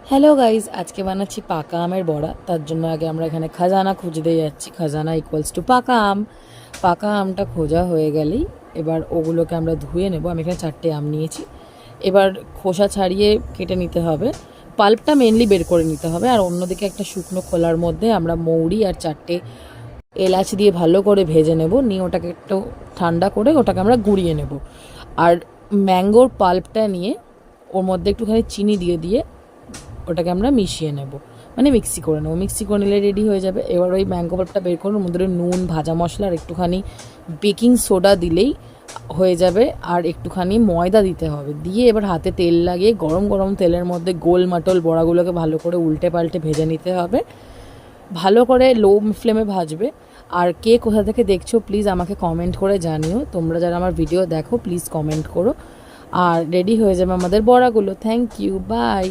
Hello guys, আজকে বানাচ্ছি পাকা আমের বড়া। তার জন্য আগে আমরা এখানে খাজানা খুঁজতে যাচ্ছি। খাজানা ইকুয়ালস টু পাকা আম। পাকা আমটা খোঁজা হয়ে গেলেই এবার ওগুলোকে আমরা ধুয়ে নেব। আমি এখানে 4টে আম নিয়েছি। এবার খোসা ছাড়িয়ে কেটে নিতে হবে, পাল্পটা মেনলি বের করে নিতে হবে। আর অন্যদিকে একটা শুকনো খোলার মধ্যে আমরা মৌরি আর 4টে এলাচ দিয়ে ভালো করে ভেজে নেব। নিয়ে ওটাকে একটু ঠান্ডা করে ওটাকে আমরা গুঁড়িয়ে নেব। আর ম্যাঙ্গোর পাল্পটা নিয়ে ওর মধ্যে একটুখানি চিনি দিয়ে দিয়ে ওটাকে আমরা মিশিয়ে নেব, মানে মিক্সি করে নেবো। মিক্সি করে নিলে রেডি হয়ে যাবে। এবার ওই ম্যাঙ্গো পাল্পটা বের করে ওর মধ্যে নুন, ভাজা মশলা আর একটুখানি বেকিং সোডা দিলেই হয়ে যাবে। আর একটুখানি ময়দা দিতে হবে। দিয়ে এবার হাতে তেল লাগিয়ে গরম গরম তেলের মধ্যে গোল মাটল বড়াগুলোকে ভালো করে উল্টে পাল্টে ভেজে নিতে হবে। ভালো করে লো ফ্লেমে ভাজবে। আর কে কোথা থেকে দেখছো প্লিজ আমাকে কমেন্ট করে জানিও। তোমরা যারা আমার ভিডিও দেখো প্লিজ কমেন্ট করো। আর রেডি হয়ে যাবে আমাদের বড়াগুলো। Thank you, by.